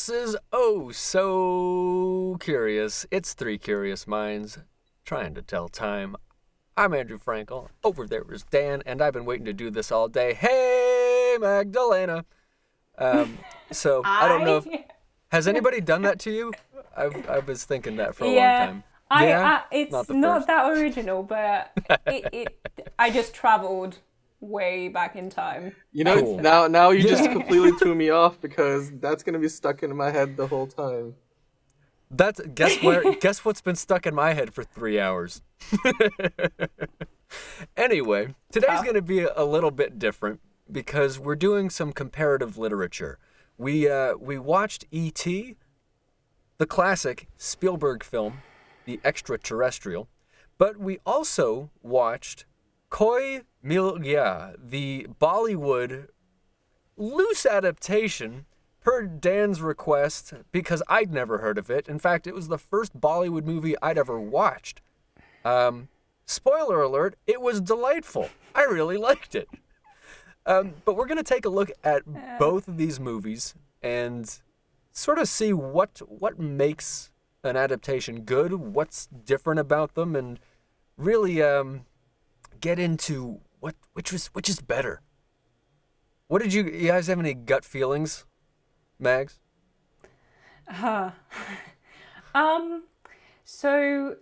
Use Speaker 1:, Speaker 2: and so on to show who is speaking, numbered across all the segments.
Speaker 1: This is oh so curious. It's three curious minds trying to tell time. I'm Andrew Frankel. Over there is Dan, and I've been waiting to do this all day. Hey, Magdalena. I don't know if has anybody done that to you. I was thinking that for a long time.
Speaker 2: It's not that original, but I just traveled way back in time.
Speaker 3: You know, cool. now you just completely threw me off because that's gonna be stuck in my head the whole time.
Speaker 1: Guess what's been stuck in my head for 3 hours. Anyway, today's gonna be a little bit different because we're doing some comparative literature. We watched E.T., the classic Spielberg film, the Extra-Terrestrial, but we also watched Koi Mil Gaya, the Bollywood loose adaptation per Dan's request because I'd never heard of it. In fact, it was the first Bollywood movie I'd ever watched. Spoiler alert, it was delightful. I really liked it. But we're going to take a look at both of these movies and sort of see what makes an adaptation good, what's different about them, and really get into which is better. What did you guys have any gut feelings, Mags?
Speaker 2: So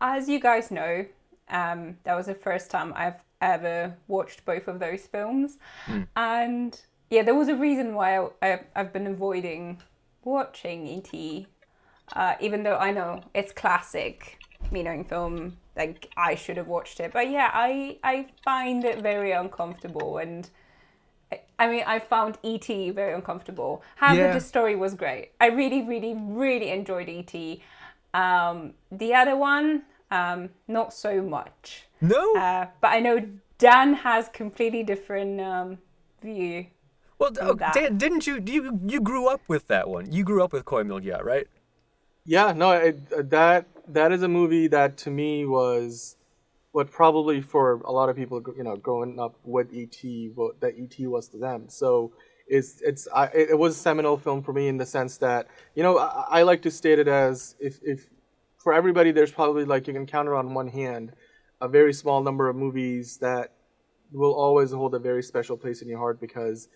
Speaker 2: as you guys know, that was the first time I've ever watched both of those films. And yeah, there was a reason why I've been avoiding watching E.T. Even though I know it's classic, film, like I should have watched it. But yeah, I find it very uncomfortable, and I found E.T. very uncomfortable. However, the story was great. I really, really, really enjoyed E.T. The other one, not so much.
Speaker 1: No?
Speaker 2: But I know Dan has completely different view.
Speaker 1: Well, Dan, didn't you grew up with that one? You grew up with Koi Mil Gaya, right?
Speaker 3: Yeah, no, that is a movie that to me was what probably for a lot of people, growing up with E.T., what that E.T. was to them. So it was a seminal film for me in the sense that, I like to state it as if for everybody, there's probably you can count it on one hand, a very small number of movies that will always hold a very special place in your heart because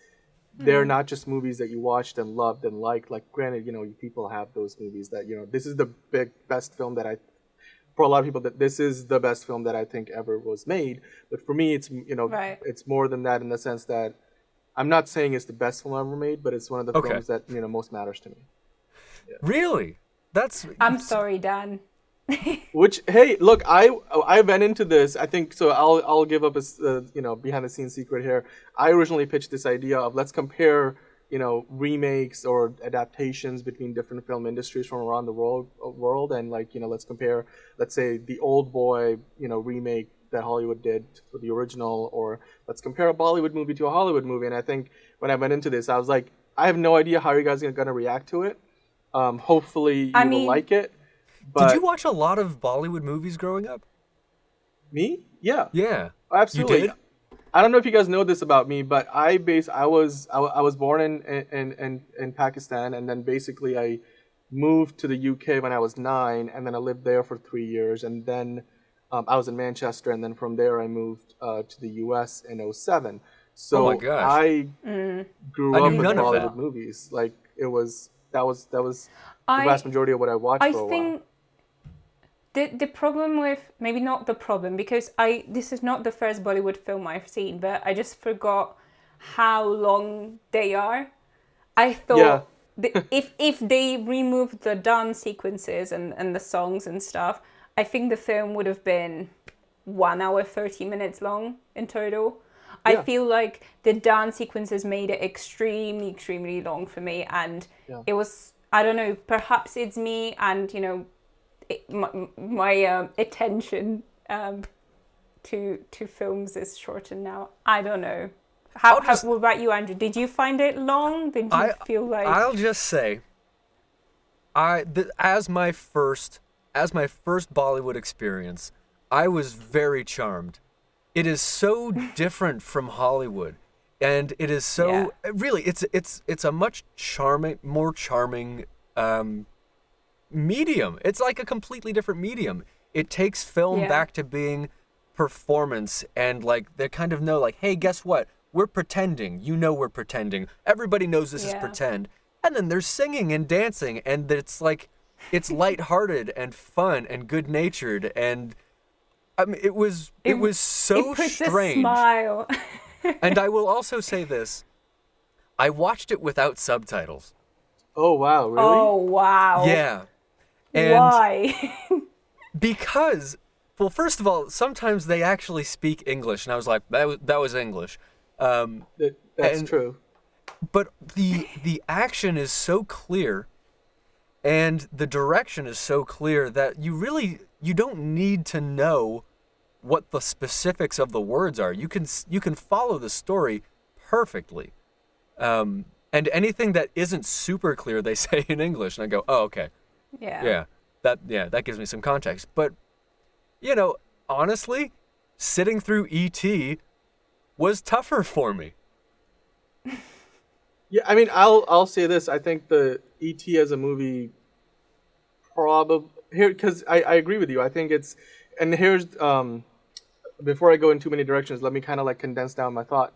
Speaker 3: they're not just movies that you watched and loved and liked. Like, granted, people have those movies that, this is the best film that for a lot of people, that this is the best film that I think ever was made. But for me, it's,
Speaker 2: right.
Speaker 3: It's more than that in the sense that I'm not saying it's the best film ever made, but it's one of the films that, most matters to me. Yeah.
Speaker 1: Really?
Speaker 2: I'm sorry, Dan.
Speaker 3: Which, hey, look, I went into this. I think so. I'll give up a behind the scenes secret here. I originally pitched this idea of let's compare remakes or adaptations between different film industries from around the world, and let's compare, let's say, the Old Boy remake that Hollywood did for the original, or let's compare a Bollywood movie to a Hollywood movie. And I think when I went into this, I was like, I have no idea how you guys are going to react to it. Hopefully you will like it. But
Speaker 1: did you watch a lot of Bollywood movies growing up?
Speaker 3: Me? Yeah.
Speaker 1: Yeah.
Speaker 3: Absolutely.
Speaker 1: You did?
Speaker 3: I don't know if you guys know this about me, but I was born in Pakistan, and then basically I moved to the UK when I was 9, and then I lived there for 3 years, and then I was in Manchester, and then from there I moved to the US in 2007. So
Speaker 1: oh my gosh.
Speaker 3: I grew up with Bollywood movies. Like that was the vast majority of what I watched for a while.
Speaker 2: The problem with, maybe not the problem, because this is not the first Bollywood film I've seen, but I just forgot how long they are. I thought if they removed the dance sequences and the songs and stuff, I think the film would have been 1 hour, 30 minutes long in total. Yeah. I feel like the dance sequences made it extremely, extremely long for me, and it was, I don't know, perhaps it's me and, my attention to films is shortened now. I don't know. What about you, Andrew? Did you find it long? Did you feel like?
Speaker 1: I'll just say, as my first Bollywood experience, I was very charmed. It is so different from Hollywood. and it is so really it's a much more charming medium. It's like a completely different medium. It takes film back to being performance, and like they kind of know, like, hey, guess what? We're pretending. We're pretending. Everybody knows this is pretend. And then there's singing and dancing, and it's like it's lighthearted and fun and good natured, and I mean it was so
Speaker 2: it puts
Speaker 1: strange.
Speaker 2: A smile.
Speaker 1: And I will also say this: I watched it without subtitles.
Speaker 3: Oh wow! Really?
Speaker 2: Oh wow!
Speaker 1: Yeah. And
Speaker 2: why?
Speaker 1: Because, well, first of all, sometimes they actually speak English, and I was like, that was English.
Speaker 3: That's true.
Speaker 1: But the action is so clear, and the direction is so clear that you don't need to know what the specifics of the words are. You can follow the story perfectly. And anything that isn't super clear, they say in English, and I go, oh, okay.
Speaker 2: Yeah.
Speaker 1: That gives me some context. But, honestly, sitting through E.T. was tougher for me.
Speaker 3: Yeah, I mean, I'll say this. I think the E.T. as a movie probably here, because I agree with you. I think it's, and here's before I go in too many directions, let me kind of like condense down my thought.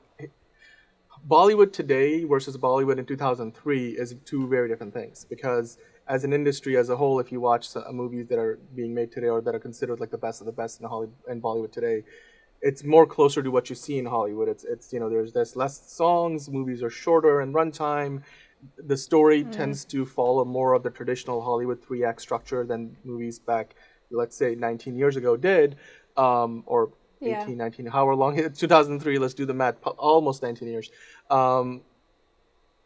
Speaker 3: Bollywood today versus Bollywood in 2003 is two very different things, because as an industry as a whole, if you watch movies that are being made today or that are considered like the best of the best in Hollywood and Bollywood today, it's more closer to what you see in Hollywood. It's there's less songs, movies are shorter in runtime. The story tends to follow more of the traditional Hollywood 3-act structure than movies back, let's say 19 years ago did, or 18, 19, however long, 2003, let's do the math, almost 19 years.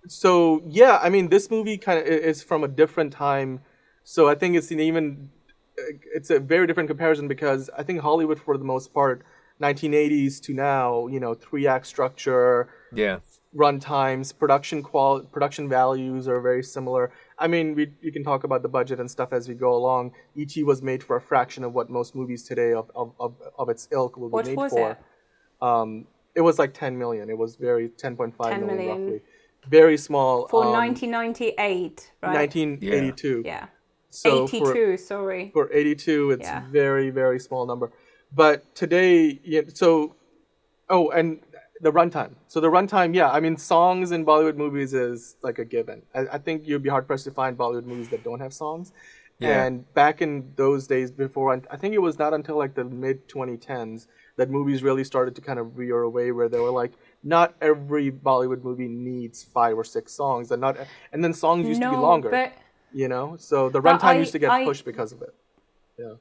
Speaker 3: So yeah, I mean, this movie kind of is from a different time. So I think it's a very different comparison, because I think Hollywood, for the most part, 1980s to now, 3-act structure, run times, production values are very similar. I mean, you can talk about the budget and stuff as we go along. E.T. was made for a fraction of what most movies today of its ilk will be made for. It was like 10 million. It was 10.5 million roughly. Very small.
Speaker 2: For 1998, right?
Speaker 3: 1982.
Speaker 2: Yeah.
Speaker 3: So
Speaker 2: 82, sorry.
Speaker 3: For 82, it's very, very small number. But today, and the runtime. So the runtime, I mean, songs in Bollywood movies is like a given. I think you'd be hard-pressed to find Bollywood movies that don't have songs. Yeah. And back in those days before, I think it was not until like the mid-2010s that movies really started to kind of veer away, where they were like, not every Bollywood movie needs 5 or 6 songs, and then songs used to be longer. So the runtime used to get pushed because of it. Yeah.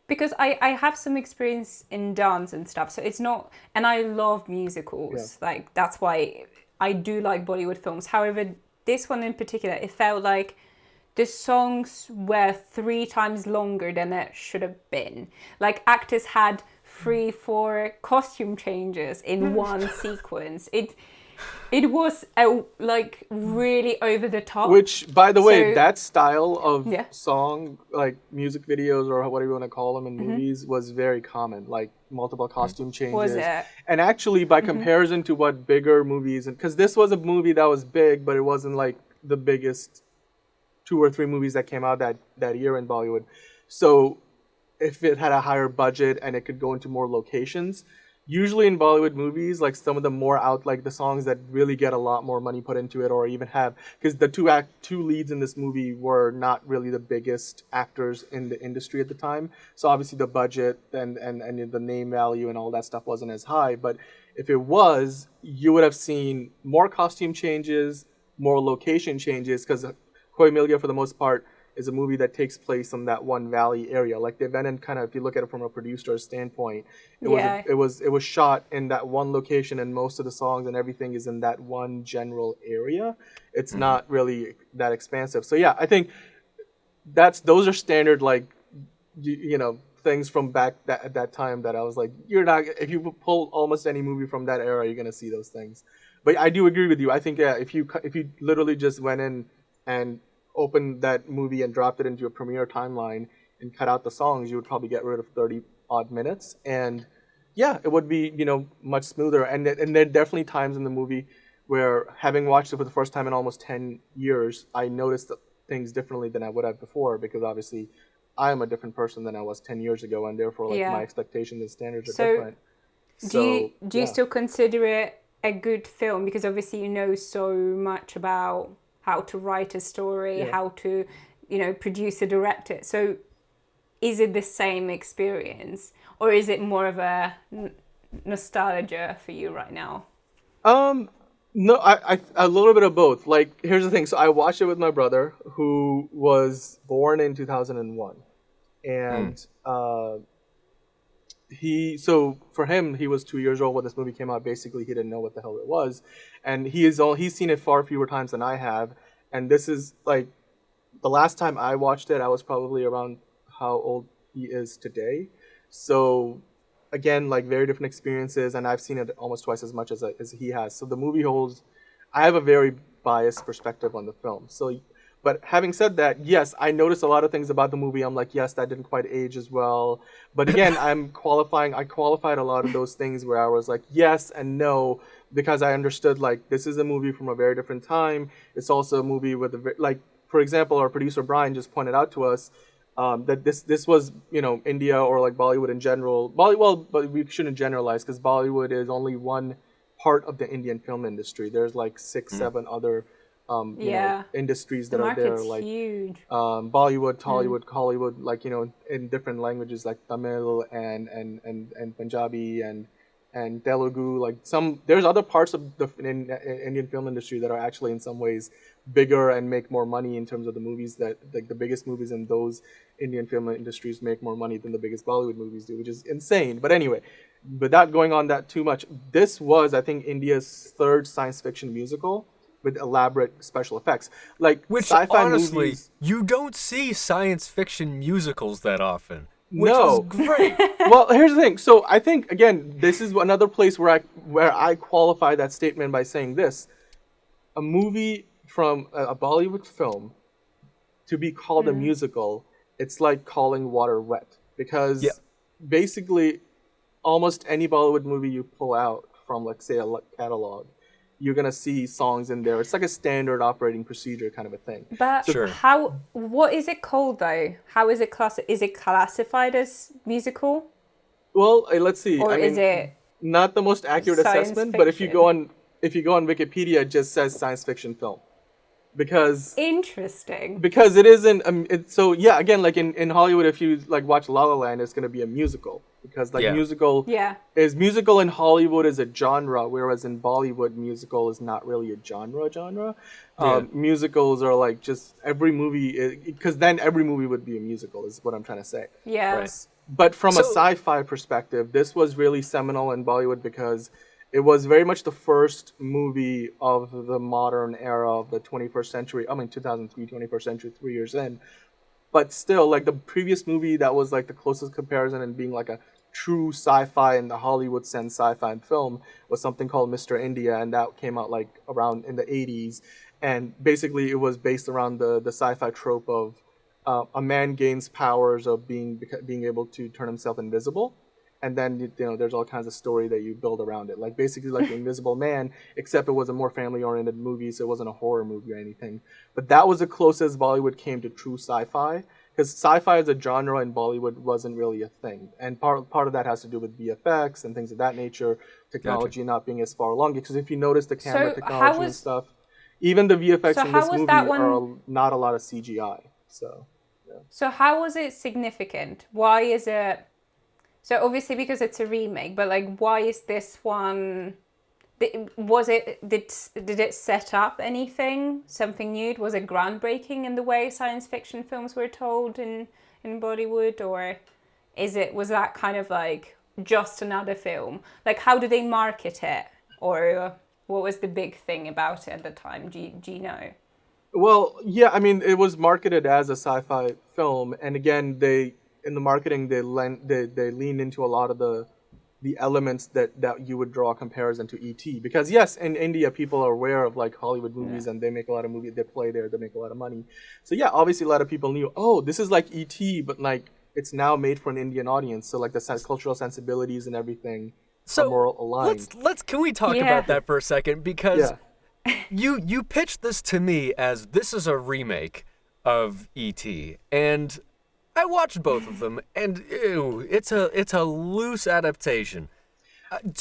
Speaker 2: Because I have some experience in dance and stuff, so it's not, and I love musicals. Yeah. Like, that's why I do like Bollywood films. However, this one in particular, it felt like the songs were 3 times longer than it should have been. Like, actors had 3-4 costume changes in one sequence. It was really over the top.
Speaker 3: Which, by the way, that style of song, like music videos or whatever you want to call them in movies, was very common. Like multiple costume changes.
Speaker 2: Was it?
Speaker 3: And actually, by comparison to what bigger movies, because this was a movie that was big, but it wasn't like the biggest 2 or 3 movies that came out that year in Bollywood. So if it had a higher budget and it could go into more locations, usually in Bollywood movies, like some of the more like the songs that really get a lot more money put into it, or even have, because the two leads in this movie were not really the biggest actors in the industry at the time. So obviously the budget and the name value and all that stuff wasn't as high. But if it was, you would have seen more costume changes, more location changes, because Koi Mil Gaya, for the most part, is a movie that takes place in that one valley area. Like they went and kind of, if you look at it from a producer's standpoint, it was shot in that one location, and most of the songs and everything is in that one general area. It's not really that expansive. So yeah, I think those are standard, like, things from back at that time that I was like, if you pull almost any movie from that era, you're gonna see those things. But I do agree with you. I think if you literally just went in and opened that movie and dropped it into a Premiere timeline and cut out the songs, you would probably get rid of 30 odd minutes, and yeah, it would be, much smoother. And there are definitely times in the movie where, having watched it for the first time in almost 10 years, I noticed things differently than I would have before, because obviously I am a different person than I was 10 years ago, and therefore like my expectations and standards are different.
Speaker 2: Do you still consider it a good film? Because obviously you know so much about how to write a story, how to, produce or direct it. So is it the same experience, or is it more of a nostalgia for you right now?
Speaker 3: No, I a little bit of both. Like, here's the thing. So I watched it with my brother, who was born in 2001, and so for him, he was 2 years old when this movie came out. Basically, he didn't know what the hell it was, and he's seen it far fewer times than I have. And this is like the last time I watched it, I was probably around how old he is today. So again, like, very different experiences, and I've seen it almost twice as much as he has. So the movie holds. I have a very biased perspective on the film. So, but having said that, yes, I noticed a lot of things about the movie. I'm like, yes, that didn't quite age as well. But again, I qualified a lot of those things where I was like, yes and no, because I understood, like, this is a movie from a very different time. It's also a movie with for example, our producer Brian just pointed out to us that this was, India, or like Bollywood in general. But we shouldn't generalize, because Bollywood is only one part of the Indian film industry. There's like 6-7 other industries that are there, like
Speaker 2: huge.
Speaker 3: Bollywood, Tollywood, Hollywood, like, in different languages like Tamil and Punjabi and Telugu. Like, there's other parts of the Indian film industry that are actually in some ways bigger and make more money in terms of the movies, that like the biggest movies in those Indian film industries make more money than the biggest Bollywood movies do, which is insane. But anyway, without going on that too much, this was, I think, India's third science fiction musical with elaborate special effects. Like,
Speaker 1: which
Speaker 3: sci-fi
Speaker 1: honestly,
Speaker 3: movies,
Speaker 1: you don't see science fiction musicals that often. Which
Speaker 3: no,
Speaker 1: is great.
Speaker 3: Well, here's the thing. So I think, again, this is another place where I qualify that statement by saying this: a movie from a Bollywood film to be called a musical, it's like calling water wet, because basically almost any Bollywood movie you pull out from, like, say, a catalog, you're gonna see songs in there. It's like a standard operating procedure kind of a thing.
Speaker 2: But what is it called though? How is it is it classified as musical?
Speaker 3: Well, let's see.
Speaker 2: Or is it
Speaker 3: not the most accurate assessment? But if you go on Wikipedia, it just says science fiction film.
Speaker 2: Interesting.
Speaker 3: Because it isn't. So yeah, again, like in Hollywood, if you like watch La La Land, it's gonna be a musical, because musical in Hollywood is a genre, whereas in Bollywood, musical is not really a genre. Musicals are like just every movie, because then every movie would be a musical, is what I'm trying to say.
Speaker 2: Yeah.
Speaker 3: Right. But from a sci-fi perspective, this was really seminal in Bollywood, because it was very much the first movie of the modern era of the 21st century. 2003, 21st century, 3 years in. But still, like, the previous movie that was like the closest comparison and being like a true sci-fi in the Hollywood sense sci-fi film was something called Mr. India, and that came out like around in the 80s. And basically it was based around the sci-fi trope of a man gains powers of being able to turn himself invisible. And then, there's all kinds of story that you build around it. Like, basically like The Invisible Man, except it was a more family-oriented movie, so it wasn't a horror movie or anything. But that was the closest Bollywood came to true sci-fi, because sci-fi as a genre in Bollywood wasn't really a thing. And part of that has to do with VFX and things of that nature, technology not being as far along. Because if you notice the camera technology and stuff, even the VFX in this movie are not a lot of CGI.
Speaker 2: So how was it significant? Why is it... So obviously because it's a remake, but like, why is this one? Did it set up anything, something new? Was it groundbreaking in the way science fiction films were told in Bollywood, or was that kind of like just another film? Like, how did they market it, or what was the big thing about it at the time? Do you know?
Speaker 3: Well, yeah, it was marketed as a sci-fi film, and again, in the marketing, they lean into a lot of the elements that you would draw a comparison to E.T. Because yes, in India, people are aware of like Hollywood movies, and they make a lot of movies. They play there. They make a lot of money. So yeah, obviously a lot of people knew, oh, this is like E.T., but like it's now made for an Indian audience. So like the cultural sensibilities and everything
Speaker 1: So
Speaker 3: are more aligned.
Speaker 1: let's can we talk about that for a second? Because you pitched this to me as this is a remake of E.T. and I watched both of them, and ew, it's a loose adaptation.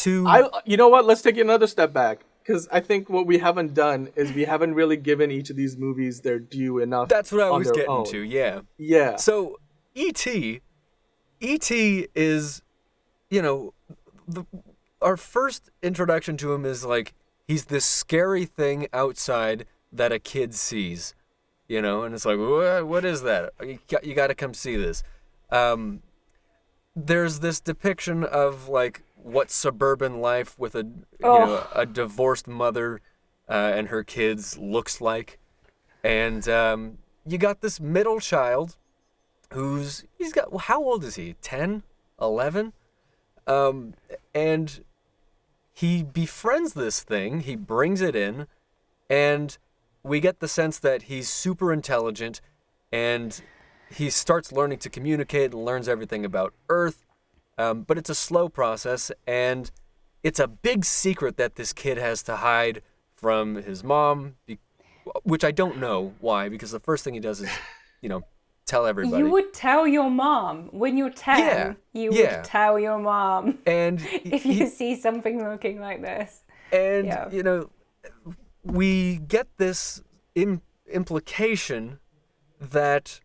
Speaker 3: You know what? Let's take it another step back, because I think what we haven't done is we haven't really given each of these movies their due enough.
Speaker 1: That's what I was getting
Speaker 3: own.
Speaker 1: to. Yeah.
Speaker 3: Yeah.
Speaker 1: So E.T. is, our first introduction to him is like he's this scary thing outside that a kid sees. And it's like, what is that? You got to come see this. There's this depiction of like what suburban life with a divorced mother and her kids looks like, and you got this middle child how old is he? 10, 11, and he befriends this thing. He brings it in, and we get the sense that he's super intelligent, and he starts learning to communicate and learns everything about Earth, but it's a slow process, and it's a big secret that this kid has to hide from his mom, which I don't know why, because the first thing he does is, tell everybody.
Speaker 2: You would tell your mom. When you're 10, you would tell your mom.
Speaker 1: And
Speaker 2: if you see something looking like this.
Speaker 1: And, we get this implication that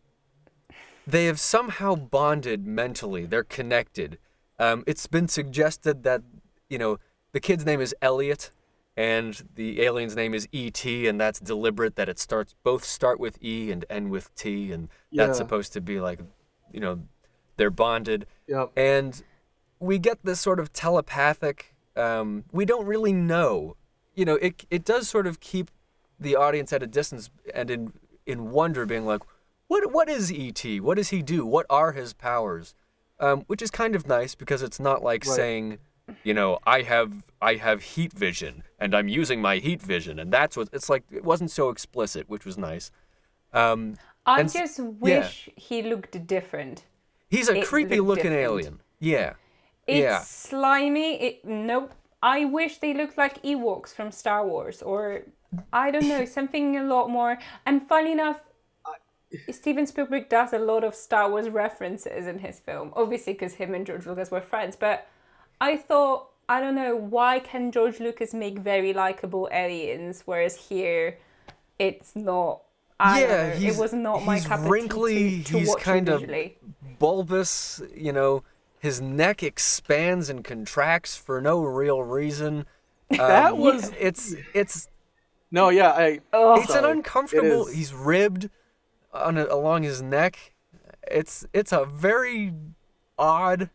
Speaker 1: they have somehow bonded mentally. They're connected. It's been suggested that, the kid's name is Elliot and the alien's name is E.T., and that's deliberate, that both start with E and end with T, and that's supposed to be like, they're bonded.
Speaker 3: Yep.
Speaker 1: And we get this sort of telepathic, we don't really know. It does sort of keep the audience at a distance and in wonder, being like, what is E.T.? What does he do? What are his powers? Which is kind of nice, because it's not like saying, I have heat vision and I'm using my heat vision, and that's what it's like. It wasn't so explicit, which was nice.
Speaker 2: I just wish he looked different.
Speaker 1: He's a creepy looking alien. Yeah.
Speaker 2: It's slimy. Nope. I wish they looked like Ewoks from Star Wars, or I don't know, something a lot more. And funny enough, Steven Spielberg does a lot of Star Wars references in his film, obviously because him and George Lucas were friends. But I thought, I don't know, why can George Lucas make very likable aliens, whereas here it's not? I don't know, it was not my cup
Speaker 1: wrinkly,
Speaker 2: of tea to
Speaker 1: he's
Speaker 2: watch
Speaker 1: kind
Speaker 2: visually.
Speaker 1: of bulbous, his neck expands and contracts for no real reason.
Speaker 3: That was
Speaker 1: it's
Speaker 3: no, yeah,
Speaker 1: it's an uncomfortable. He's ribbed along his neck. It's a very odd,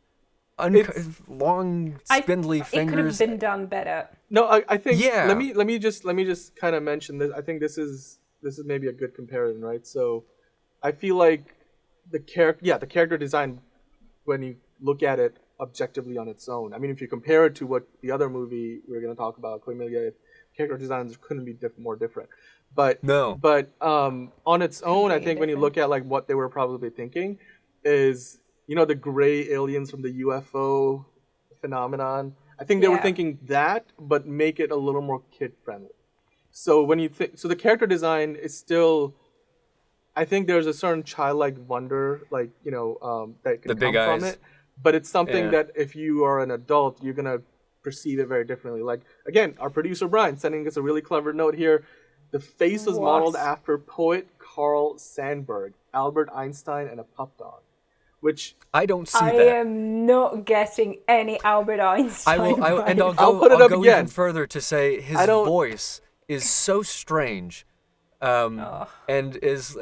Speaker 1: long, spindly fingers.
Speaker 2: It could have been done better.
Speaker 3: No, I think. Yeah. Let me just kind of mention this. I think this is maybe a good comparison, right? So, I feel like the character design, when you look at it objectively on its own. I mean, if you compare it to what the other movie we were going to talk about, Cornelia, character designs couldn't be more different. But on its own, I think when you look at like what they were probably thinking is, the gray aliens from the UFO phenomenon. I think they were thinking that, but make it a little more kid friendly. So when you so the character design is still, I think there's a certain childlike wonder, like that can come from it. But it's something that if you are an adult, you're gonna perceive it very differently. Like, again, our producer Brian sending us a really clever note here. The face was modeled after poet Carl Sandburg, Albert Einstein, and a pup dog. Which
Speaker 1: I don't see
Speaker 2: that. I am not getting any Albert Einstein.
Speaker 1: I'll put it up again. Even further to say his voice is so strange, and is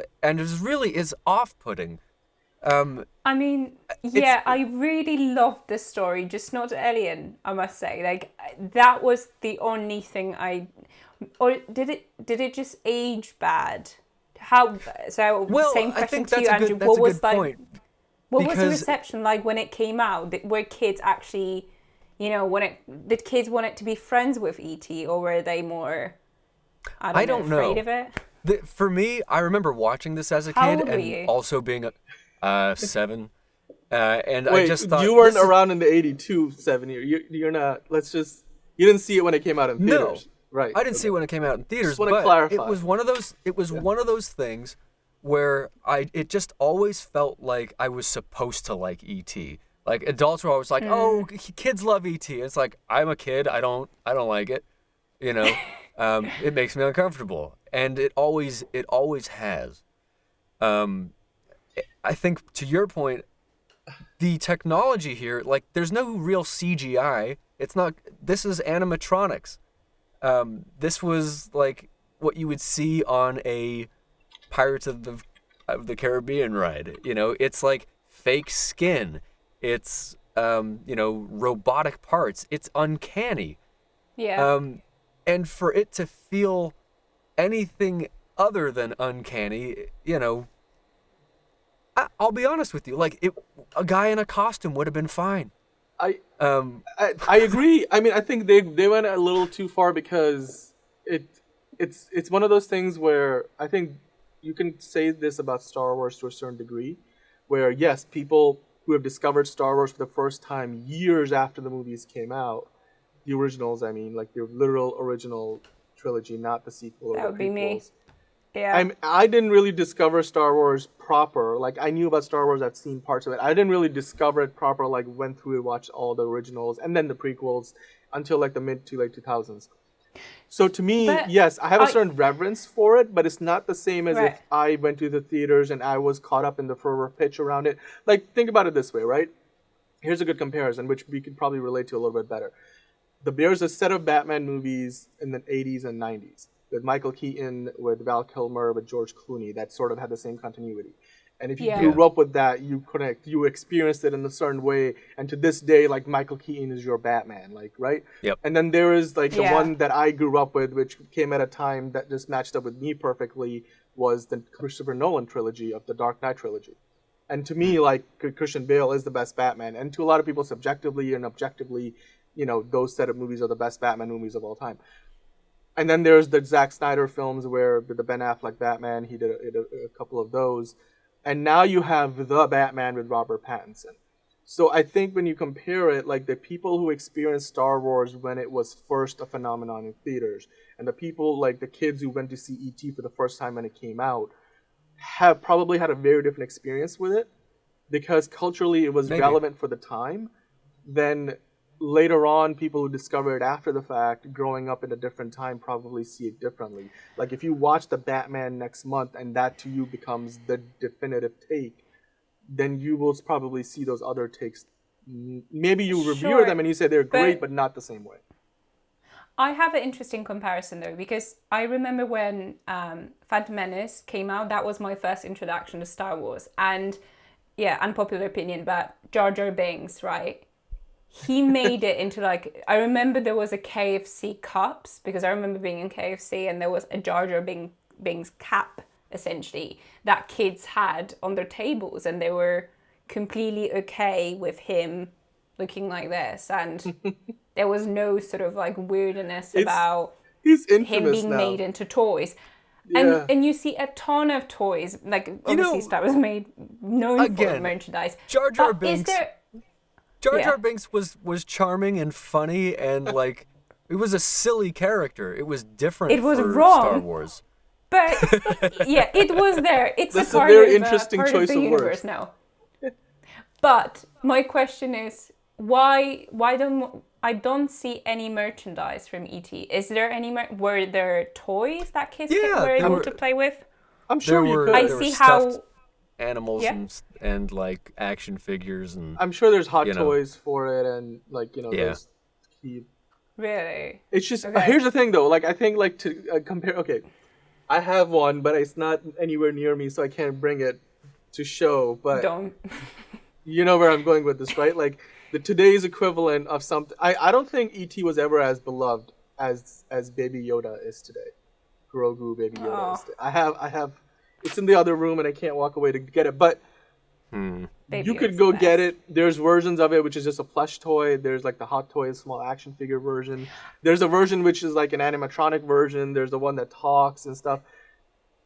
Speaker 1: really off-putting.
Speaker 2: I mean, I really loved this story, just not Alien, I must say. Like, that was the only thing or did it just age bad? Same question to you, Andrew. What was the reception like when it came out? Were kids actually, did kids want it to be friends with E.T., or were they more, I don't know, afraid of it?
Speaker 1: For me, I remember watching this as a kid and also being 7. And
Speaker 3: Wait,
Speaker 1: I just thought
Speaker 3: you weren't around in the 82 7 year. You're not. You didn't see it when it came out in theaters.
Speaker 1: No,
Speaker 3: Right.
Speaker 1: I didn't see it when it came out in theaters.
Speaker 3: Just want to
Speaker 1: but
Speaker 3: clarify.
Speaker 1: it was one of those. It was one of those things where it just always felt like I was supposed to like E.T. Like adults were always like, "Oh, kids love E.T." It's like I'm a kid. I don't like it. You know, it makes me uncomfortable, and it always has. I think to your point, the technology here, like, there's no real CGI. It's not. This is animatronics. This was like what you would see on a Pirates of the Caribbean ride. You know, it's like fake skin. It's robotic parts. It's uncanny.
Speaker 2: Yeah.
Speaker 1: And for it to feel anything other than uncanny, I'll be honest with you. Like, a guy in a costume would have been fine.
Speaker 3: I agree. I mean, I think they went a little too far because it's one of those things where I think you can say this about Star Wars to a certain degree, where yes, people who have discovered Star Wars for the first time years after the movies came out, the originals, I mean, like the literal original trilogy, not the sequel or
Speaker 2: That
Speaker 3: the
Speaker 2: would be me.
Speaker 3: prequels.
Speaker 2: Yeah.
Speaker 3: I didn't really discover Star Wars proper. Like, I knew about Star Wars, I'd seen parts of it. I didn't really discover it proper, like, went through and watched all the originals and then the prequels until, like, the mid to late 2000s. So to me, yes, I have a certain reverence for it, but it's not the same as if I went to the theaters and I was caught up in the fervor pitch around it. Like, think about it this way, right? Here's a good comparison, which we could probably relate to a little bit better. There's a set of Batman movies in the 80s and 90s. With Michael Keaton, with Val Kilmer, with George Clooney, that sort of had the same continuity. And if you grew up with that, you experienced it in a certain way. And to this day, like, Michael Keaton is your Batman, like, right?
Speaker 1: Yep.
Speaker 3: And then there is, like, the one that I grew up with, which came at a time that just matched up with me perfectly, was the Christopher Nolan trilogy of the Dark Knight trilogy. And to me, like, Christian Bale is the best Batman. And to a lot of people, subjectively and objectively, those set of movies are the best Batman movies of all time. And then there's the Zack Snyder films where the Ben Affleck Batman, he did a couple of those. And now you have the Batman with Robert Pattinson. So I think when you compare it, like, the people who experienced Star Wars when it was first a phenomenon in theaters, and the people, like the kids who went to see E.T. for the first time when it came out, have probably had a very different experience with it, because culturally it was relevant for the time. Then later on, people who discover it after the fact, growing up in a different time, probably see it differently. Like, if you watch the Batman next month and that to you becomes the definitive take, then you will probably see those other takes. Maybe you review them and you say they're great, but not the same way.
Speaker 2: I have an interesting comparison though, because I remember when Phantom Menace came out, that was my first introduction to Star Wars. And yeah, unpopular opinion, but Jar Jar Binks, right? He made it into, like, I remember there was a KFC cups, because I remember being in KFC and there was a Jar Jar Binks cap, essentially, that kids had on their tables, and they were completely okay with him looking like this, and there was no sort of, like, weirdness about him being made into toys. Yeah. And you see a ton of toys, like, obviously Star Wars made known for merchandise.
Speaker 1: Jar Jar Binks. Jar Jar Binks was charming and funny, and, like, it was a silly character. It was different for Star Wars.
Speaker 2: But yeah, it was there. It's a part
Speaker 3: very
Speaker 2: of,
Speaker 3: interesting
Speaker 2: part
Speaker 3: choice
Speaker 2: of the
Speaker 3: of
Speaker 2: universe
Speaker 3: words.
Speaker 2: now. But my question is, why I don't see any merchandise from E.T. Is there any? Were there toys that kids were able to play with?
Speaker 3: I'm sure you could.
Speaker 2: I see how
Speaker 1: animals and like action figures, and
Speaker 3: I'm sure there's hot toys for it, and, like, those key.
Speaker 2: Really?
Speaker 3: It's just here's the thing though. Like, I think, like, to compare. Okay, I have one, but it's not anywhere near me, so I can't bring it to show. But
Speaker 2: don't.
Speaker 3: You know where I'm going with this, right? Like, today's equivalent of something. I don't think E.T. was ever as beloved as Baby Yoda is today. Grogu Baby Yoda is today. I have. It's in the other room, and I can't walk away to get it. But you could go get it. There's versions of it which is just a plush toy. There's, like, the Hot Toys small action figure version. There's a version which is like an animatronic version. There's the one that talks and stuff.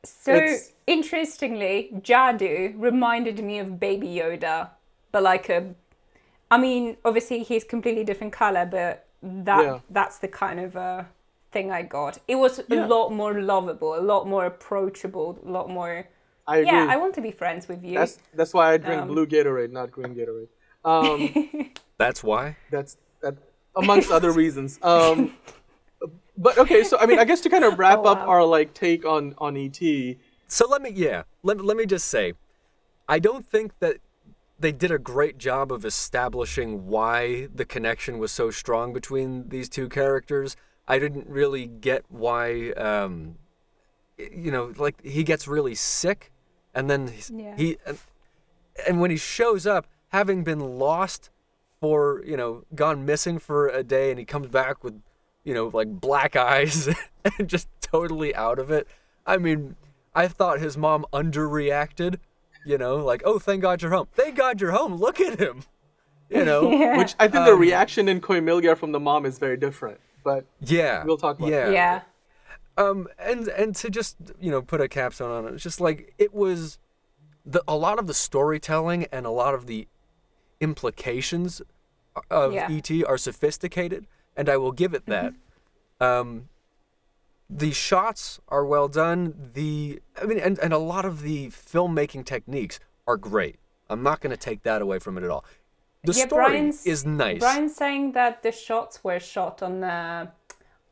Speaker 2: So interestingly, Jadu reminded me of Baby Yoda, but like I mean, obviously he's completely different color, but that's the kind of thing I got. It was a lot more lovable, a lot more approachable, a lot more.
Speaker 3: I agree.
Speaker 2: Yeah, I want to be friends with you.
Speaker 3: That's why I drink blue Gatorade, not green Gatorade.
Speaker 1: That's why.
Speaker 3: That amongst other reasons. But okay, so I mean, I guess to kind of wrap up our like take on ET.
Speaker 1: So let me just say, I don't think that they did a great job of establishing why the connection was so strong between these two characters. I didn't really get why, like he gets really sick, and then and when he shows up, having been lost for, gone missing for a day, and he comes back with, like black eyes and just totally out of it. I mean, I thought his mom underreacted, like, oh, thank God you're home. Thank God you're home. Look at him,
Speaker 3: Which I think the reaction in Koimilgar from the mom is very different, but we'll talk about that.
Speaker 2: Yeah.
Speaker 1: And to just, put a capstone on it, it's just like, it was a lot of the storytelling and a lot of the implications of E.T. are sophisticated, and I will give it that. The shots are well done. And a lot of the filmmaking techniques are great. I'm not going to take that away from it at all. The story is nice.
Speaker 2: Brian's saying that the shots were shot on the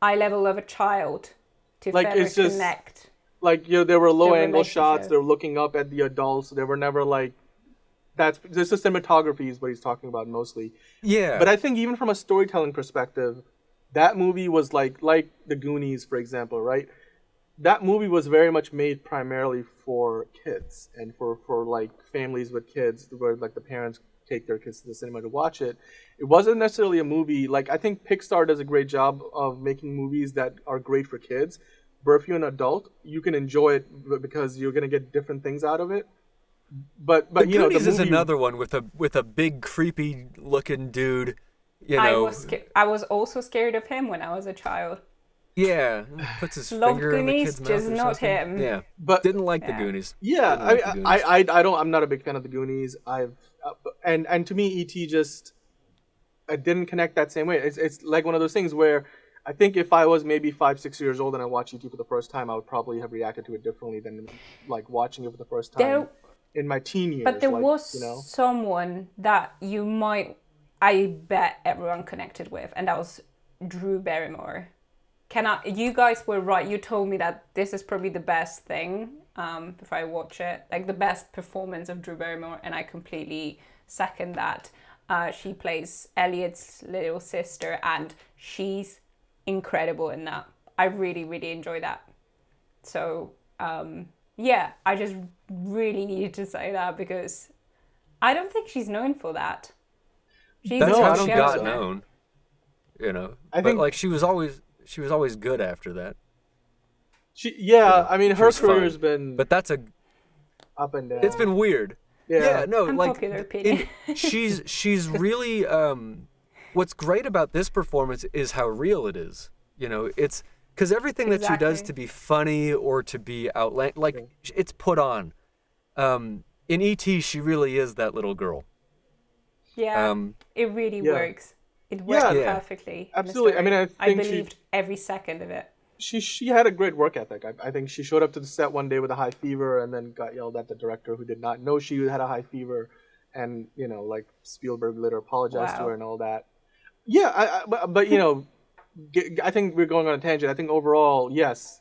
Speaker 2: eye level of a child to
Speaker 3: like
Speaker 2: better
Speaker 3: it's just
Speaker 2: connect.
Speaker 3: Like there were low angle shots. They were looking up at the adults. They were never like. This is cinematography is what he's talking about mostly.
Speaker 1: Yeah.
Speaker 3: But I think even from a storytelling perspective, that movie was like The Goonies, for example, right? That movie was very much made primarily for kids and for like families with kids, where like the parents take their kids to the cinema to watch it. It wasn't necessarily a movie. Like, I think Pixar does a great job of making movies that are great for kids, but if you're an adult, you can enjoy it because you're going to get different things out of it. But
Speaker 1: the
Speaker 3: the
Speaker 1: Goonies
Speaker 3: movie
Speaker 1: is another one with a big creepy looking dude.
Speaker 2: I was also scared of him when I was a child.
Speaker 1: Yeah, puts his
Speaker 2: Loved
Speaker 1: finger in the
Speaker 2: Goonies,
Speaker 1: kid's mouth
Speaker 2: just
Speaker 1: or
Speaker 2: not
Speaker 1: something.
Speaker 2: him.
Speaker 1: Yeah,
Speaker 3: but
Speaker 1: didn't like the Goonies.
Speaker 3: Yeah, I'm not a big fan of the Goonies. And to me, E.T. just didn't connect that same way. It's like one of those things where I think if I was maybe 5-6 years old and I watched E.T. for the first time, I would probably have reacted to it differently than like watching it for the first time in my teen years.
Speaker 2: But there was someone that I bet everyone connected with, and that was Drew Barrymore. You guys were right. You told me that this is probably the best thing if I watch it, like the best performance of Drew Barrymore, and I completely second that. She plays Elliot's little sister, and she's incredible in that. I really, really enjoy that. So, I just really needed to say that because I don't think she's known for that.
Speaker 1: That's how she got known.
Speaker 3: I think
Speaker 1: like she was always good after that.
Speaker 3: I mean, her career's been.
Speaker 1: But that's
Speaker 3: up and down.
Speaker 1: It's been weird.
Speaker 3: Yeah,
Speaker 1: no,
Speaker 2: unpopular opinion.
Speaker 1: she's really. What's great about this performance is how real it is. It's because everything that she does to be funny or to be outlandish, it's put on. In E.T., she really is that little girl.
Speaker 2: Yeah, it really works. It worked perfectly.
Speaker 3: Absolutely. I mean,
Speaker 2: I believed every second of it.
Speaker 3: She had a great work ethic. I think she showed up to the set one day with a high fever and then got yelled at the director who did not know she had a high fever, and like Spielberg later apologized to her and all that. Yeah, but I think we're going on a tangent. I think overall, yes,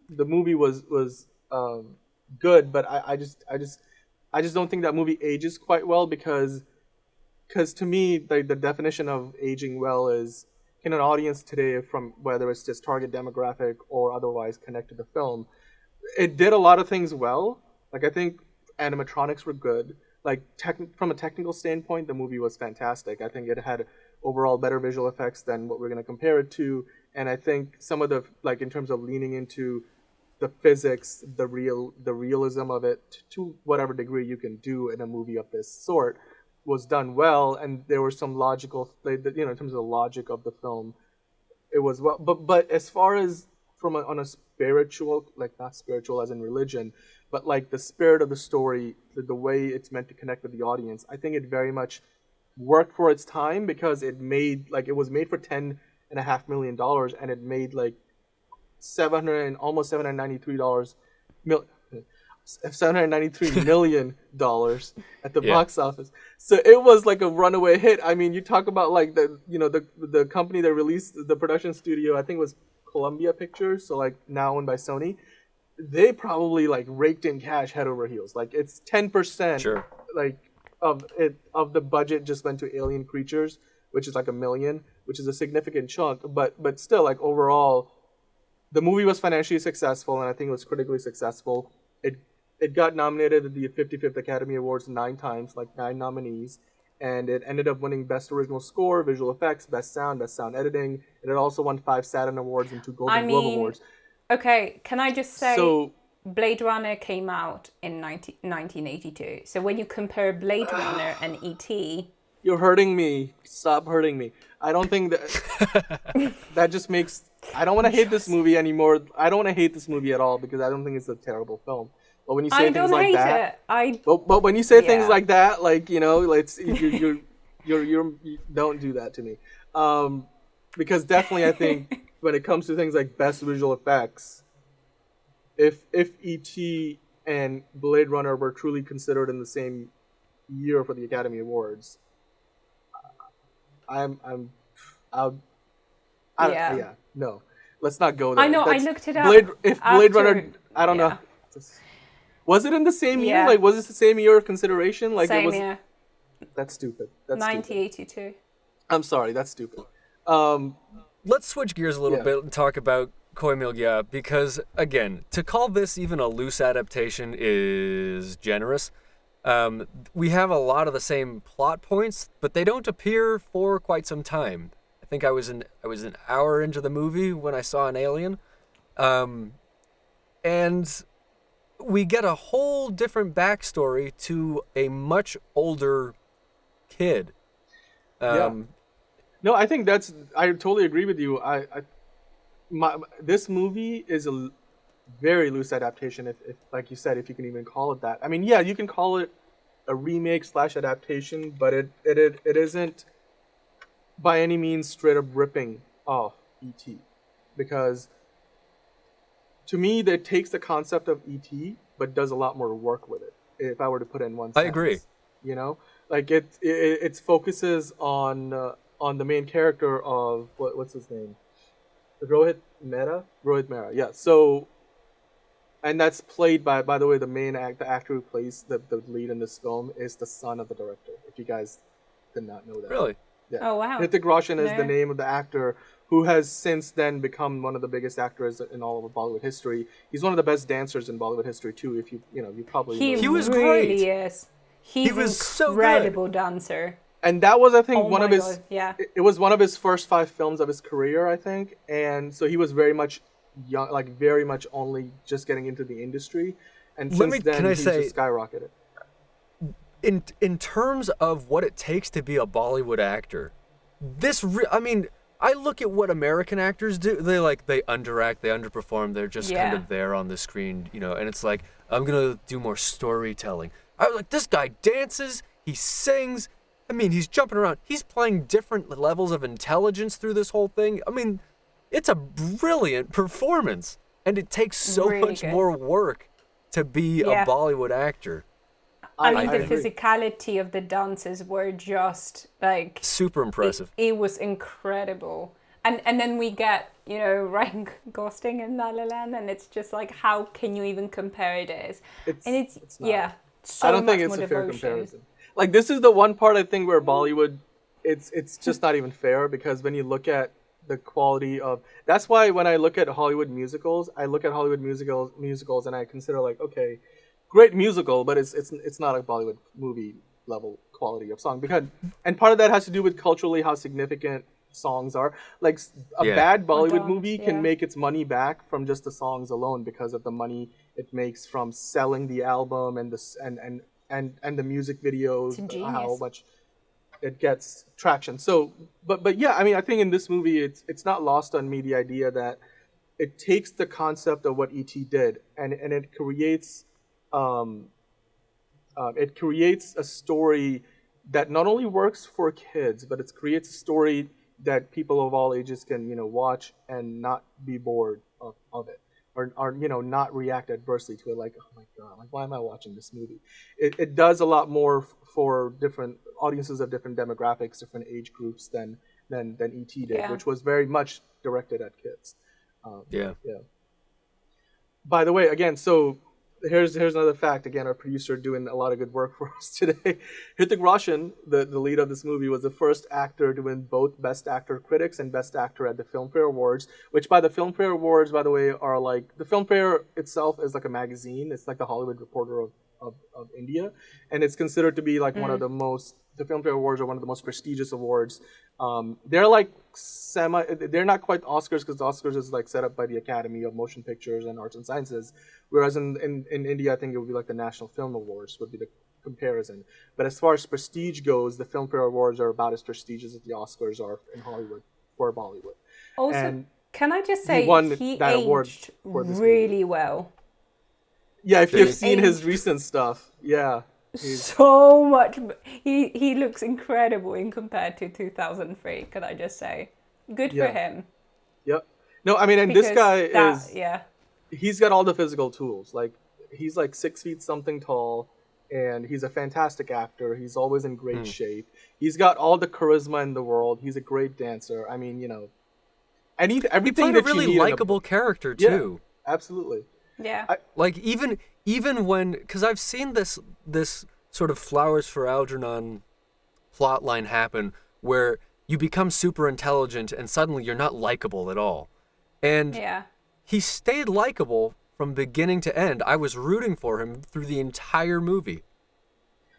Speaker 3: the movie was good, but I just don't think that movie ages quite well because to me the definition of aging well is, can an audience today, from whether it's just target demographic or otherwise, connect to the film? It did a lot of things well. Like, I think animatronics were good. Like, from a technical standpoint, the movie was fantastic. I think it had overall better visual effects than what we're going to compare it to. And I think some of the, like, in terms of leaning into the physics, the realism of it, to whatever degree you can do in a movie of this sort, was done well. And there were some logical, in terms of the logic of the film, it was well. But as far as on a spiritual, like not spiritual as in religion, but like the spirit of the story, the way it's meant to connect with the audience, I think it very much worked for its time because it was made for $10.5 million, and it made like almost $793 $793 million at the box office. So it was like a runaway hit. I mean, you talk about like the company that released the production studio, I think it was Columbia Pictures, so like now owned by Sony. They probably like raked in cash head over heels. Like it's 10% like of the budget just went to alien creatures, which is like $1 million, which is a significant chunk. But still, like overall, the movie was financially successful, and I think it was critically successful. It got nominated at the 55th Academy Awards 9 times, like 9 nominees, and it ended up winning Best Original Score, Visual Effects, Best Sound Editing, and it also won 5 Saturn Awards and 2 Golden Globe Awards.
Speaker 2: Okay, can I just say, Blade Runner came out in 1982. So when you compare Blade Runner and E.T.
Speaker 3: You're hurting me. Stop hurting me. I don't think that... that just makes... I don't want to hate this movie anymore. I don't want to hate this movie at all because I don't think it's a terrible film. But when you say things like that... But when you say things like that, like, you know, you don't do that to me. Because definitely I think when it comes to things like best visual effects, if E.T. and Blade Runner were truly considered in the same year for the Academy Awards, no, let's not go there.
Speaker 2: I know. I looked it up.
Speaker 3: Blade Runner, I don't know. Was it in the same year? Like, was it the same year of consideration? Like,
Speaker 2: same year.
Speaker 3: That's stupid.
Speaker 2: 1982.
Speaker 3: I'm sorry, that's stupid.
Speaker 1: Let's switch gears a little bit and talk about Koh Mil-gya, because, again, to call this even a loose adaptation is generous. We have a lot of the same plot points, but they don't appear for quite some time. I think I was an hour into the movie when I saw an alien. And we get a whole different backstory to a much older kid.
Speaker 3: No, I think I totally agree with you. This movie is a very loose adaptation, if like you said, if you can even call it that. I mean, yeah, you can call it a remake / adaptation, but it isn't by any means straight up ripping off E.T. Because to me, that takes the concept of E.T. but does a lot more work with it. If I were to put it in one sentence,
Speaker 1: I agree.
Speaker 3: You know, like it focuses on the main character of what's his name, Rohit Mehra. Yeah. So, and that's played by the way, the actor who plays the lead in this film is the son of the director. If you guys did not know that.
Speaker 1: Really?
Speaker 3: Yeah.
Speaker 2: Oh wow.
Speaker 3: Hrithik Roshan is the name of the actor who has since then become one of the biggest actors in all of Bollywood history. He's one of the best dancers in Bollywood history too. If you probably know.
Speaker 1: He was
Speaker 2: really
Speaker 1: great.
Speaker 2: Is. He's
Speaker 1: he was
Speaker 2: incredible
Speaker 1: so good.
Speaker 2: dancer.
Speaker 3: And that was, I think, one of his.
Speaker 2: God. Yeah.
Speaker 3: It was one of his first 5 films of his career, I think, and so he was very much young, like very much only just getting into the industry, and since then he's just skyrocketed.
Speaker 1: In terms of what it takes to be a Bollywood actor, I mean, I look at what American actors do. They underact, they underperform. They're just kind of there on the screen, you know. And it's like, I'm gonna do more storytelling. I was like, this guy dances, he sings. I mean, he's jumping around. He's playing different levels of intelligence through this whole thing. I mean, it's a brilliant performance, and it takes so much more work to be a Bollywood actor.
Speaker 2: I mean, the physicality of the dances were just like
Speaker 1: super impressive.
Speaker 2: It was incredible, and then we get Ryan Gosling in La La Land, and it's just like, how can you even compare this? It's not. So
Speaker 3: I don't think it's a fair comparison. Like, this is the one part I think where Bollywood, it's just not even fair, because when you look at the quality of, that's why when I look at Hollywood musicals, I look at Hollywood musicals and I consider like, okay, great musical, but it's not a Bollywood movie level quality of song, and part of that has to do with culturally how significant songs are. Like a bad Bollywood movie can make its money back from just the songs alone because of the money it makes from selling the album and the music videos, how much it gets traction. So, but yeah, I mean, I think in this movie, it's not lost on me the idea that it takes the concept of what E.T. did and it creates um, it creates a story that not only works for kids, but it creates a story that people of all ages can, watch and not be bored of it, or not react adversely to it. Like, oh my god, like why am I watching this movie? It does a lot more for different audiences of different demographics, different age groups than E.T. did,
Speaker 2: Yeah.
Speaker 3: which was very much directed at kids.
Speaker 1: Yeah.
Speaker 3: By the way, again, so here's another fact. Again, our producer doing a lot of good work for us today. Hrithik Roshan, the lead of this movie, was the first actor to win both Best Actor Critics and Best Actor at the Filmfare Awards, which by the Filmfare Awards, by the way, are like, the Filmfare itself is like a magazine. It's like the Hollywood Reporter of India, and it's considered to be like one of the most, the Filmfare Awards are one of the most prestigious awards. They're like they're not quite Oscars, because the Oscars is like set up by the Academy of Motion Pictures and Arts and Sciences, whereas in India, I think it would be like the National Film Awards would be the comparison. But as far as prestige goes, the Filmfare Awards are about as prestigious as the Oscars are in Hollywood for Bollywood.
Speaker 2: Also,
Speaker 3: And
Speaker 2: can I just say, he
Speaker 3: that award
Speaker 2: aged
Speaker 3: for this
Speaker 2: really well.
Speaker 3: Yeah, if you've seen his
Speaker 2: Aged
Speaker 3: recent stuff, yeah.
Speaker 2: So much. He looks incredible in compared to 2003. Can I just say, good for him.
Speaker 3: Yep. No, I mean, and this guy he's got all the physical tools. Like, he's like 6 feet something tall, and he's a fantastic actor. He's always in great shape. He's got all the charisma in the world. He's a great dancer. I mean, everything
Speaker 1: He played
Speaker 3: that
Speaker 1: a really
Speaker 3: you need
Speaker 1: likable character too.
Speaker 3: Yeah, absolutely.
Speaker 2: Yeah.
Speaker 1: Like even when, because I've seen this sort of Flowers for Algernon plotline happen where you become super intelligent and suddenly you're not likable at all. And he stayed likable from beginning to end. I was rooting for him through the entire movie.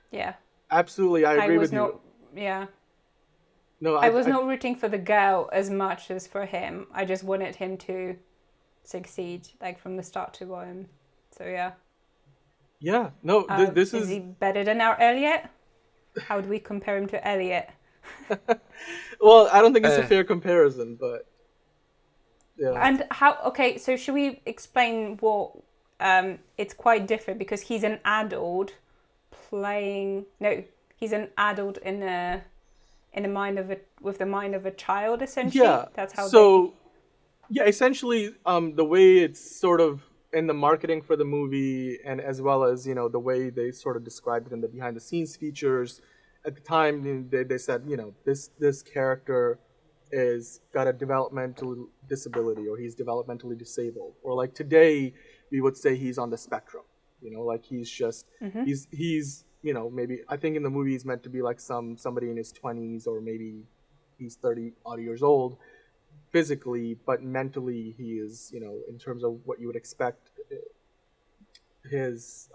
Speaker 2: Yeah.
Speaker 3: Absolutely, I agree with you.
Speaker 2: Yeah.
Speaker 3: No,
Speaker 2: I was not rooting for the girl as much as for him. I just wanted him to succeed, like from the start to end. So yeah.
Speaker 3: Yeah. No, this
Speaker 2: is he better than our Elliot? How do we compare him to Elliot?
Speaker 3: Well, I don't think it's a fair comparison, but yeah.
Speaker 2: And how? Okay, so should we explain what? It's quite different because he's an adult playing. No, he's an adult in the mind of with the mind of a child, essentially.
Speaker 3: Yeah.
Speaker 2: That's how.
Speaker 3: So, yeah, essentially, the way it's sort of in the marketing for the movie, and as well as the way they sort of described it in the behind the scenes features. At the time, they said, this character is got a developmental disability, or he's developmentally disabled, or like today we would say he's on the spectrum. Like he's just he's maybe, I think in the movie he's meant to be like somebody in his 20s, or maybe he's 30 odd years old physically, but mentally he is, in terms of what you would expect his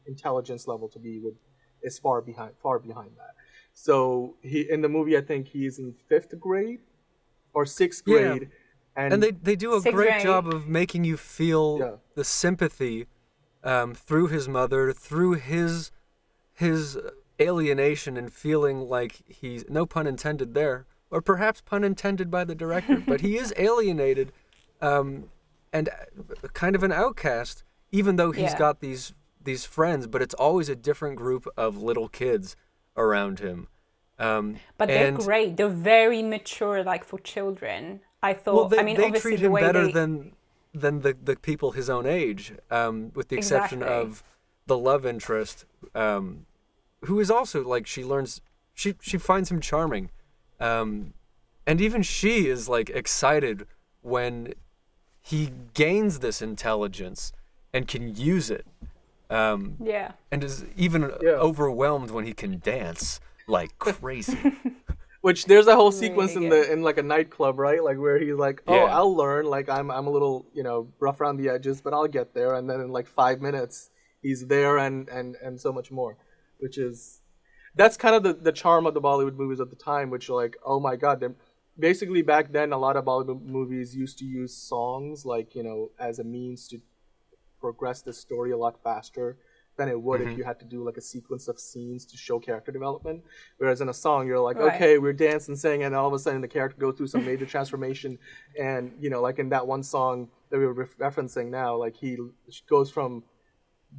Speaker 3: intelligence level to be, is far behind that. So he, in the movie, I think he's in 5th grade or 6th grade.
Speaker 1: Yeah. And they do a great job of making you feel the sympathy through his mother, through his alienation, and feeling like he's, no pun intended there, or perhaps pun intended by the director, but he is alienated and kind of an outcast, even though he's got these friends, but it's always a different group of little kids around him.
Speaker 2: But they're great. They're very mature, like for children. I thought.
Speaker 1: Well,
Speaker 2: I mean,
Speaker 1: they
Speaker 2: obviously
Speaker 1: treat him
Speaker 2: the way
Speaker 1: better than the people his own age, with the exception of the love interest, who is also like, she finds him charming, and even she is like excited when he gains this intelligence and can use it. And is even overwhelmed when he can dance like crazy.
Speaker 3: Which there's a whole sequence in like a nightclub, right? Like where he's like, I'll learn. Like I'm a little, rough around the edges, but I'll get there. And then in like 5 minutes, he's there and so much more. That's kind of the charm of the Bollywood movies at the time, which are like, oh my God. Basically back then, a lot of Bollywood movies used to use songs like, as a means to progress the story a lot faster than it would if you had to do like a sequence of scenes to show character development. Whereas in a song, you're like, okay, we're dancing, singing, and all of a sudden the character goes through some major transformation. And, like in that one song that we were referencing now, like he goes from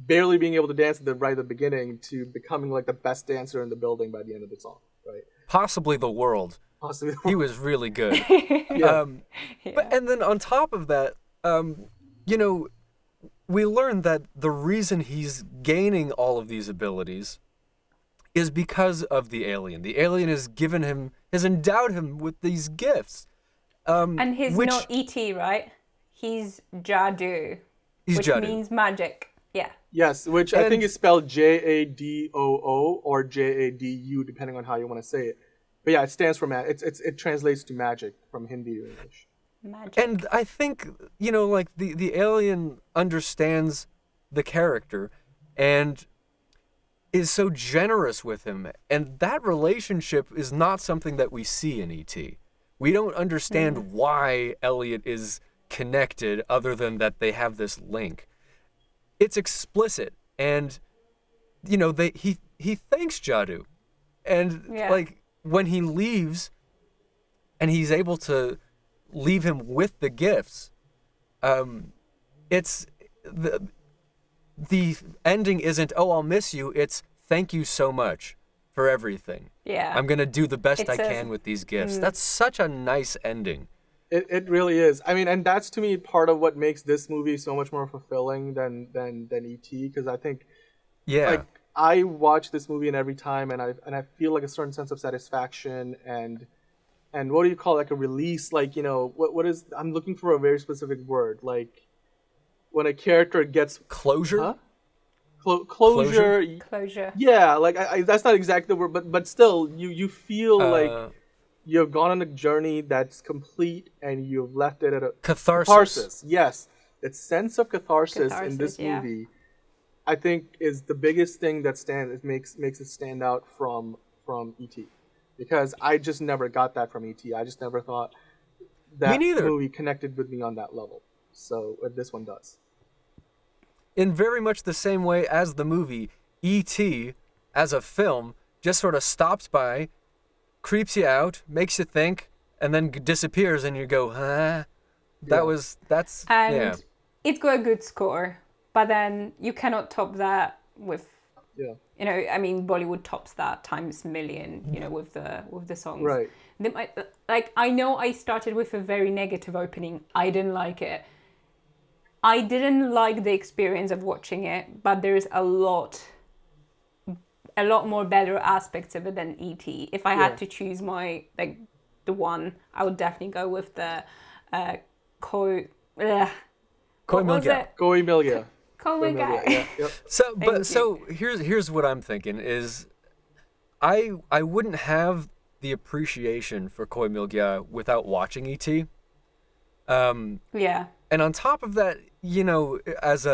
Speaker 3: barely being able to dance at the beginning to becoming like the best dancer in the building by the end of the song, right?
Speaker 1: Possibly the world.
Speaker 3: Possibly.
Speaker 1: He was really good.
Speaker 3: Yeah.
Speaker 1: But and then on top of that, you know, we learned that the reason he's gaining all of these abilities is because of the alien. The alien has endowed him with these gifts.
Speaker 2: And he's not E.T., right? He's Jadoo, which
Speaker 1: Jadoo.
Speaker 2: means magic. Yeah.
Speaker 3: Yes, which I think is spelled Jadoo or Jadu, depending on how you want to say it. But yeah, it stands for it translates to magic from Hindi to English.
Speaker 2: Magic.
Speaker 1: And I think, you know, like the alien understands the character and is so generous with him. And that relationship is not something that we see in E.T. We don't understand why Elliot is connected other than that they have this link. It's explicit, and you know he thanks Jadoo, and like when he leaves, and he's able to leave him with the gifts. It's the ending isn't I'll miss you. It's thank you so much for everything.
Speaker 2: Yeah,
Speaker 1: I'm gonna do the best I can with these gifts. That's such a nice ending.
Speaker 3: It really is. I mean, and that's to me part of what makes this movie so much more fulfilling than E.T. Because I think, like, I watch this movie and every time, and I feel like a certain sense of satisfaction and what do you call like a release? Like, you know, what is? I'm looking for a very specific word. Like when a character gets
Speaker 1: closure.
Speaker 3: Huh? Closure. Yeah, like I that's not exactly the word, but still, you feel like you've gone on a journey that's complete and you've left it at a
Speaker 1: catharsis.
Speaker 3: Yes, that sense of catharsis in this movie, I think, is the biggest thing that makes it stand out from E.T. Because I just never got that from E.T. I just never thought that movie connected with me on that level. So this one does.
Speaker 1: In very much the same way as the movie, E.T. as a film just sort of stops by, creeps you out, makes you think, and then disappears, and you go, huh?
Speaker 2: And it's got a good score, but then you cannot top that with, you know, I mean, Bollywood tops that times million, you know, with the songs.
Speaker 3: Right.
Speaker 2: Like, I know I started with a very negative opening. I didn't like it. I didn't like the experience of watching it, but there's a lot more better aspects of it than E.T. If I had to choose the one, I would definitely go with the Koi
Speaker 3: Milgya.
Speaker 1: So here's what I'm thinking is I wouldn't have the appreciation for Koi Milgya without watching E.T. And on top of that, you know, as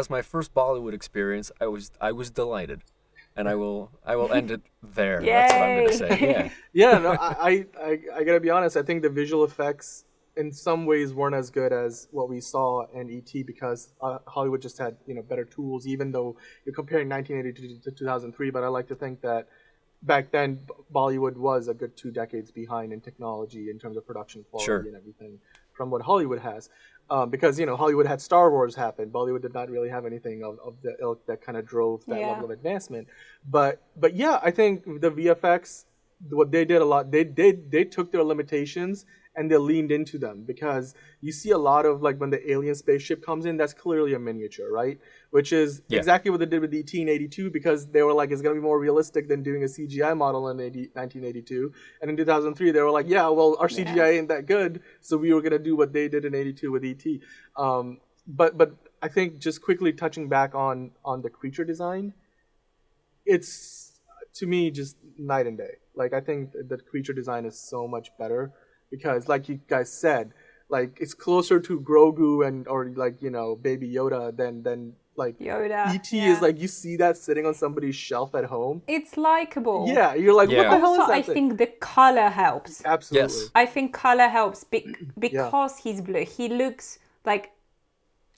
Speaker 1: my first Bollywood experience, I was delighted, and I will end it there. That's what I'm gonna say.
Speaker 3: Yeah. No, I gotta be honest. I think the visual effects in some ways weren't as good as what we saw in E.T. because Hollywood just had, you know, better tools. Even though you're comparing 1982 to 2003, but I like to think that back then Bollywood was a good 2 decades behind in technology in terms of production quality and everything from what Hollywood has. Because, you know, Hollywood had Star Wars happen. Bollywood did not really have anything of the ilk that kind of drove that level of advancement. But yeah, I think the VFX, what they did a lot, they took their limitations and they leaned into them, because you see a lot of, like, when the alien spaceship comes in, that's clearly a miniature, right? Which is exactly what they did with E.T. in 82, because they were like, it's going to be more realistic than doing a CGI model in 1982. And in 2003, they were like, yeah, well, our CGI ain't that good, so we were going to do what they did in 82 with E.T. But I think just quickly touching back on the creature design, it's, to me, just night and day. Like, I think the creature design is so much better. Because, like you guys said, like, it's closer to Grogu or like, you know, Baby Yoda than like
Speaker 2: Yoda.
Speaker 3: E.T. is like, you see that sitting on somebody's shelf at home.
Speaker 2: It's likable.
Speaker 3: Yeah, you're like, what the hell is that
Speaker 2: I think the color helps.
Speaker 3: Absolutely.
Speaker 1: Yes.
Speaker 2: I think color helps because he's blue. He looks like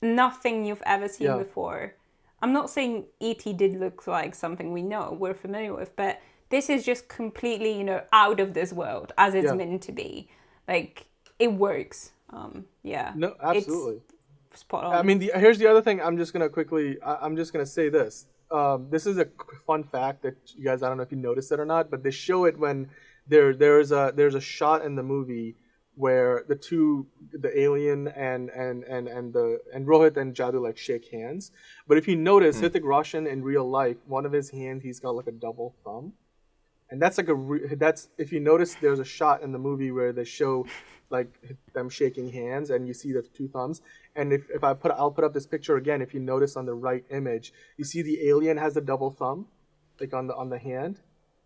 Speaker 2: nothing you've ever seen before. I'm not saying E.T. did look like something we're familiar with, but this is just completely, you know, out of this world as it's meant to be. Like, it works.
Speaker 3: No, absolutely.
Speaker 2: It's spot on.
Speaker 3: I mean, here's the other thing. I'm just gonna say this. This is a fun fact that you guys, I don't know if you noticed it or not, but they show it when there's a shot in the movie where the alien and Rohit and Jadu like shake hands. But if you notice, Hrithik Roshan in real life, one of his hands, he's got like a double thumb. And that's like if you notice, there's a shot in the movie where they show like them shaking hands, and you see the two thumbs. And I'll put up this picture again. If you notice on the right image, you see the alien has a double thumb, like on the hand.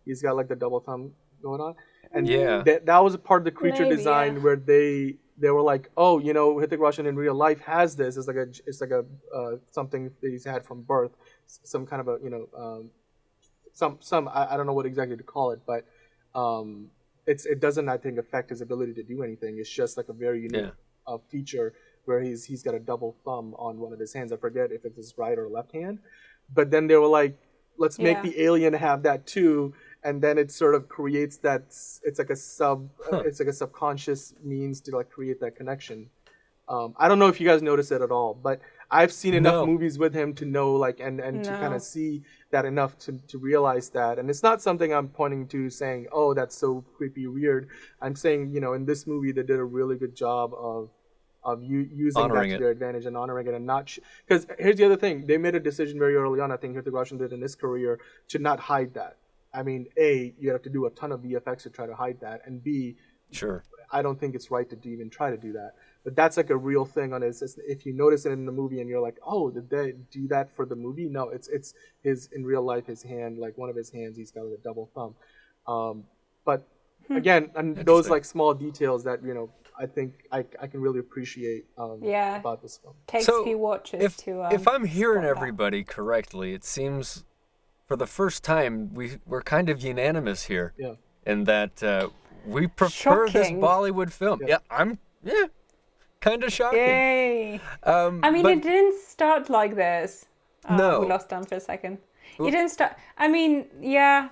Speaker 3: He's got like the double thumb going on. And that was a part of the creature design where they were like, oh, you know, Hrithik Roshan in real life has this. It's like a something that he's had from birth, some kind of a, you know. I don't know what exactly to call it, but it doesn't, I think, affect his ability to do anything. It's just like a very unique feature where he's got a double thumb on one of his hands. I forget if it's his right or left hand, but then they were like, let's make the alien have that too, and then it sort of creates that. It's like a subconscious means to like create that connection. I don't know if you guys notice it at all, but I've seen enough movies with him to know, like, and to kind of see that enough to realize that. And it's not something I'm pointing to saying, oh, that's so creepy, weird. I'm saying, you know, in this movie, they did a really good job of using honoring that to their advantage and honoring it, and not because here's the other thing. They made a decision very early on, I think Hrithik Roshan did in his career, to not hide that. I mean, A, you have to do a ton of VFX to try to hide that, and B, I don't think it's right to even try to do that. But that's like a real thing on his. If you notice it in the movie and you're like, oh, did they do that for the movie? No, it's his in real life. His hand, like one of his hands, he's got a double thumb. But again, and those like small details that, you know, I think I can really appreciate about this film.
Speaker 2: Takes a few watches
Speaker 1: if I'm hearing everybody correctly, it seems for the first time we're kind of unanimous here.
Speaker 3: Yeah.
Speaker 1: In that we prefer this Bollywood film. Yeah. Kind of shocking.
Speaker 2: Yay. I mean, it didn't start like this.
Speaker 1: No.
Speaker 2: We lost Dan for a second. It didn't start. I mean, yeah.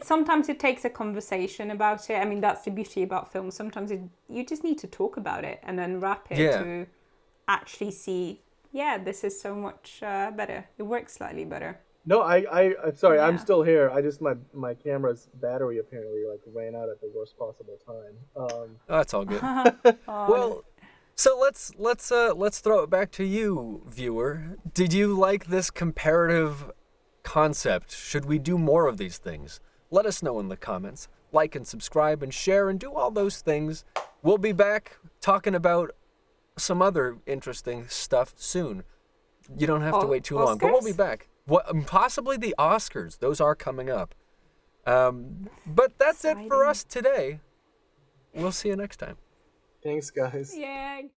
Speaker 2: Sometimes it takes a conversation about it. I mean, that's the beauty about film. Sometimes you just need to talk about it and then wrap it to actually see, this is so much better. It works slightly better.
Speaker 3: No, I'm sorry, I'm still here. I just my camera's battery apparently like ran out at the worst possible time.
Speaker 1: That's all good. Well, so let's throw it back to you, viewer. Did you like this comparative concept? Should we do more of these things? Let us know in the comments. Like and subscribe and share and do all those things. We'll be back talking about some other interesting stuff soon. You don't have to wait too long, but we'll be back. Possibly the Oscars. Those are coming up. But that's it for us today. We'll see you next time.
Speaker 3: Thanks, guys.
Speaker 2: Yay.